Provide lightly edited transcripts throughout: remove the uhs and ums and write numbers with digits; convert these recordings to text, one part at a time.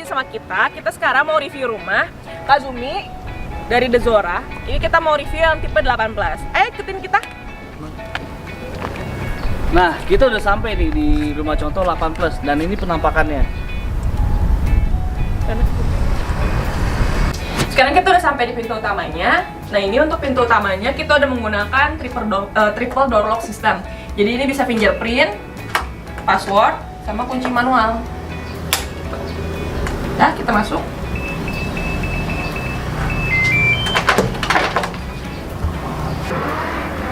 lagi sama kita. Kita sekarang mau review rumah Kazumi dari Dezora. Ini kita mau review yang tipe 18. Ayo ikutin kita. Nah, kita udah sampai nih di rumah contoh 8+ dan ini penampakannya. Sekarang kita udah sampai di pintu utamanya. Nah, ini untuk pintu utamanya kita udah menggunakan triple door lock system. Jadi ini bisa fingerprint, password, sama kunci manual. Nah, kita masuk.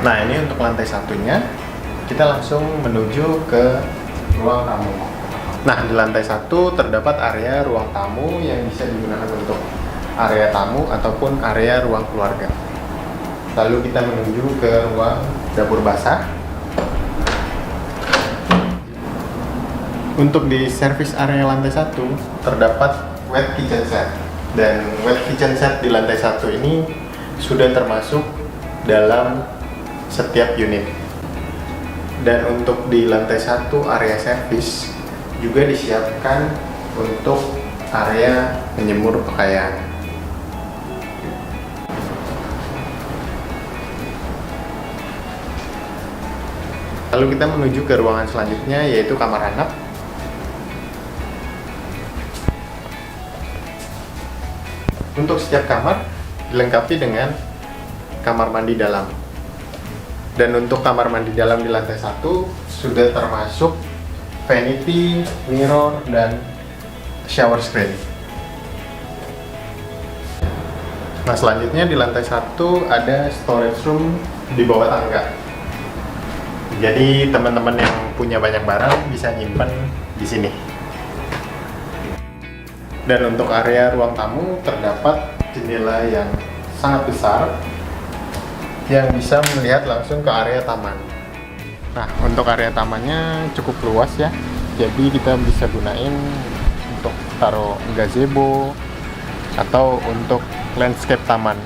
Nah, ini untuk lantai satunya, kita langsung menuju ke ruang tamu. Nah, di lantai 1 terdapat area ruang tamu yang bisa digunakan untuk area tamu ataupun area ruang keluarga. Lalu kita menuju ke ruang dapur basah. Untuk di service area lantai 1 terdapat wet kitchen set. Dan wet kitchen set di lantai 1 ini sudah termasuk dalam setiap unit. Dan untuk di lantai 1 area service juga disiapkan untuk area menjemur pakaian. Lalu kita menuju ke ruangan selanjutnya, yaitu kamar anak. Untuk setiap kamar dilengkapi dengan kamar mandi dalam. Dan untuk kamar mandi dalam di lantai 1 sudah termasuk vanity, mirror, dan shower screen. Nah, selanjutnya di lantai 1 ada storage room di bawah tangga. Jadi teman-teman yang punya banyak barang bisa nyimpan di sini. Dan untuk area ruang tamu terdapat jendela yang sangat besar yang bisa melihat langsung ke area taman. Nah, untuk area tamannya cukup luas ya. Jadi kita bisa gunain untuk taruh gazebo atau untuk landscape taman.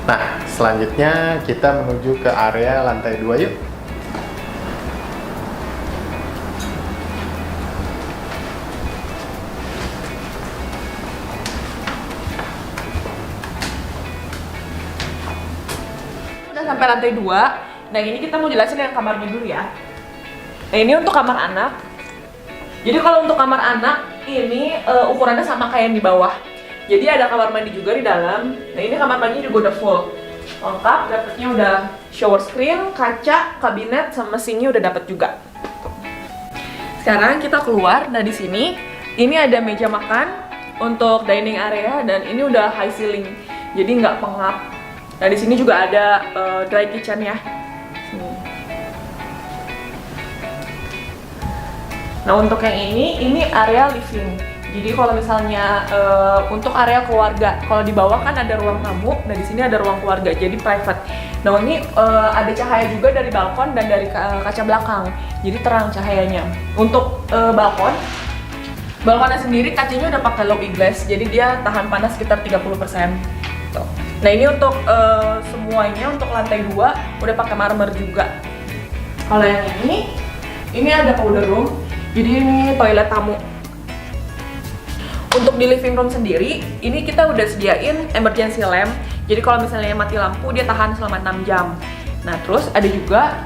Nah, selanjutnya kita menuju ke area lantai 2 yuk. Udah sampai lantai 2. Nah, ini kita mau jelasin yang kamarnya dulu ya. Nah, ini untuk kamar anak. Jadi kalau untuk kamar anak ini ukurannya sama kayak yang di bawah. Jadi ada kamar mandi juga di dalam. Nah, ini kamar mandi juga udah full lengkap, dapetnya udah shower screen, kaca, kabinet, sama mesinnya udah dapet juga. Sekarang kita keluar. Nah, di sini ini ada meja makan untuk dining area dan ini udah high ceiling, jadi nggak pengap. Nah, di sini juga ada dry kitchen ya. Nah, untuk yang ini area living. Jadi kalau misalnya untuk area keluarga, kalau di bawah kan ada ruang tamu, nah di sini ada ruang keluarga, jadi private. Nah, ini ada cahaya juga dari balkon dan dari kaca belakang, jadi terang cahayanya. Untuk balkonnya sendiri kacanya udah pakai low E glass, jadi dia tahan panas sekitar 30%. Tuh. Nah, ini untuk semuanya untuk lantai 2 udah pakai marmer juga. Kalau yang ini ada powder room, jadi ini toilet tamu. Untuk di living room sendiri, ini kita udah sediain emergency lamp. Jadi kalau misalnya mati lampu, dia tahan selama 6 jam. Nah, terus ada juga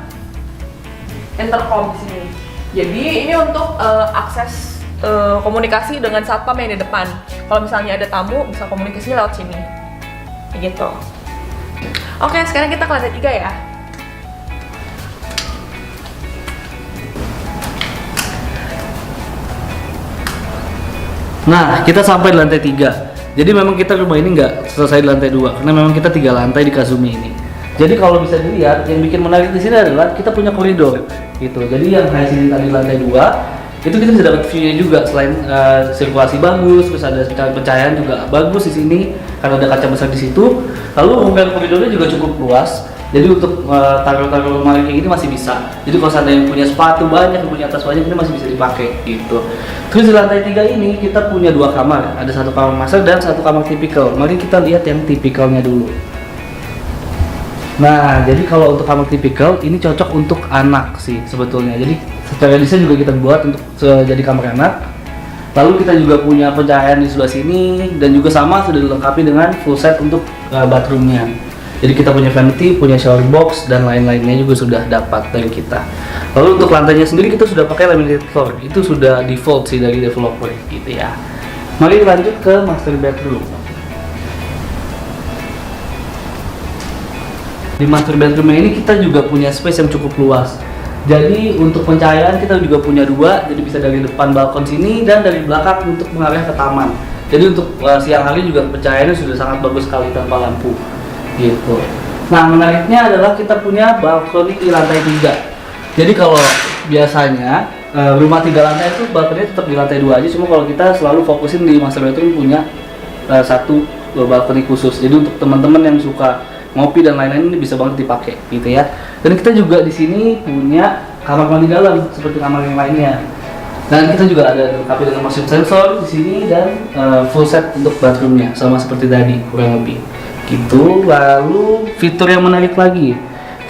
intercom di sini. Jadi ini untuk akses komunikasi dengan satpam yang di depan. Kalau misalnya ada tamu, bisa komunikasi lewat sini. Gitu. Oke, sekarang kita ke lantai 3 ya. Nah, kita sampai di lantai 3. Jadi memang kita rumah ini nggak selesai di lantai 2 karena memang kita 3 lantai di Kazumi ini. Jadi kalau bisa dilihat, yang bikin menarik di sini adalah kita punya koridor gitu. Jadi yang high ceiling tadi lantai 2 itu kita bisa dapat view-nya juga, selain sirkulasi bagus, terus ada pencahayaan juga bagus di sini karena ada kaca besar di situ. Lalu umumnya koridornya juga cukup luas. Jadi untuk taruh-taruh lemari kayak gini masih bisa. Jadi kalau ada yang punya sepatu banyak, yang punya tas banyak, ini masih bisa dipakai gitu. Terus di lantai 3 ini kita punya 2 kamar. Ada 1 kamar master dan 1 kamar tipikal. Mari kita lihat yang tipikalnya dulu. Nah, jadi kalau untuk kamar tipikal ini cocok untuk anak sih sebetulnya. Jadi secara desain juga kita buat untuk jadi kamar anak. Lalu kita juga punya pencahayaan di sebelah sini dan juga sama sudah dilengkapi dengan full set untuk bathroomnya. Jadi kita punya vanity, punya shower box dan lain-lainnya juga sudah dapat dari kita. Lalu untuk lantainya sendiri kita sudah pakai laminated floor. Itu sudah default sih dari developer gitu ya. Mari lanjut ke master bedroom. Di master bedroom ini kita juga punya space yang cukup luas. Jadi untuk pencahayaan kita juga punya dua, jadi bisa dari depan balkon sini dan dari belakang untuk mengarah ke taman. Jadi untuk siang hari juga pencahayaannya sudah sangat bagus sekali tanpa lampu, gitu. Nah menariknya adalah kita punya balkoni di lantai 3. Jadi kalau biasanya rumah 3 lantai itu balkoninya tetap di lantai 2 aja, cuma kalau kita selalu fokusin di master bedroom punya satu balkoni khusus. Jadi untuk teman-teman yang suka ngopi dan lain-lain ini bisa banget dipakai gitu ya. Dan kita juga di sini punya kamar mandi dalam seperti kamar yang lainnya. Dan kita juga ada dilengkapi dengan motion sensor di sini dan full set untuk bathroomnya sama seperti tadi kurang lebih. Gitu. Lalu fitur yang menarik lagi.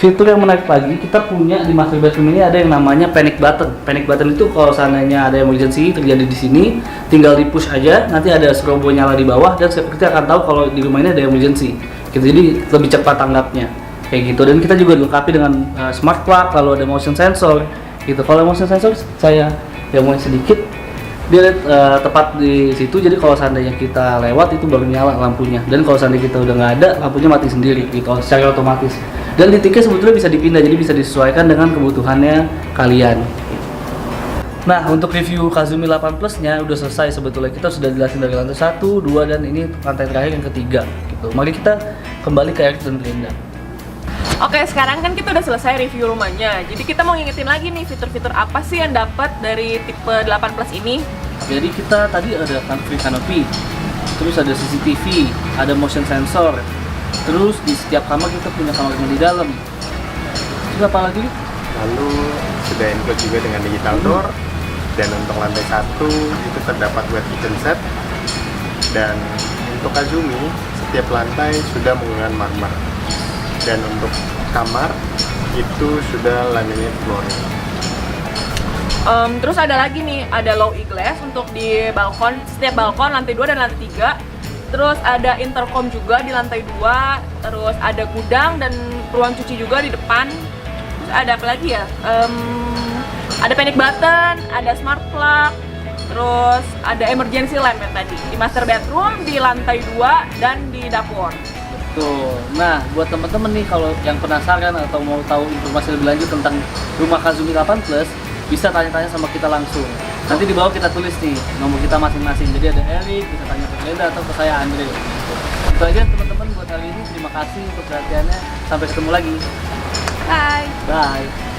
Kita punya di master bedroom ini ada yang namanya panic button. Panic button itu kalau seandainya ada emergency terjadi di sini, tinggal di push aja, nanti ada strobo nyala di bawah dan security akan tahu kalau di rumah ini ada emergency. Gitu, jadi lebih cepat tanggapnya kayak gitu. Dan kita juga dilengkapi dengan smart plug, lalu ada motion sensor gitu. Kalau motion sensor saya yang mau sedikit dia tepat di situ, jadi kalau seandainya kita lewat itu baru nyala lampunya, dan kalau seandainya kita udah nggak ada lampunya mati sendiri gitu secara otomatis. Dan titiknya sebetulnya bisa dipindah, jadi bisa disesuaikan dengan kebutuhannya kalian. Nah, untuk review Kazumi 8 Plus-nya udah selesai sebetulnya. Kita sudah jelasin dari lantai 1, 2, dan ini lantai terakhir yang ketiga gitu. Mari kita kembali ke Eric dan Brenda. Oke, sekarang kan kita udah selesai review rumahnya. Jadi kita mau ngingetin lagi nih fitur-fitur apa sih yang dapat dari tipe 8 Plus ini. Jadi kita tadi ada free canopy, terus ada CCTV, ada motion sensor, terus di setiap kamar kita punya kamar mandi dalam. Terus apa lagi? Lalu sudah include juga dengan digital door. Dan untuk lantai 1 itu terdapat wet kitchen set. Dan untuk Kazumi setiap lantai sudah menggunakan marmer. Dan untuk kamar itu sudah laminate floor. Terus ada lagi nih, ada low E-glass untuk di balkon, setiap balkon lantai 2 dan lantai 3. Terus ada intercom juga di lantai 2. Terus ada gudang dan ruang cuci juga di depan. Terus ada apa lagi ya? Ada panic button, ada smart plug, terus ada emergency lamp yang tadi di master bedroom, di lantai 2 dan di dapur. Tuh. Nah, buat teman-teman nih kalau yang penasaran atau mau tahu informasi lebih lanjut tentang rumah Kazumi 8 Plus, bisa tanya-tanya sama kita langsung. Nanti di bawah kita tulis nih nomor kita masing-masing. Jadi ada Eric, bisa tanya ke Brenda atau ke saya Andre. Itu aja teman-teman buat hari ini. Terima kasih untuk perhatiannya. Sampai ketemu lagi. Bye. Bye.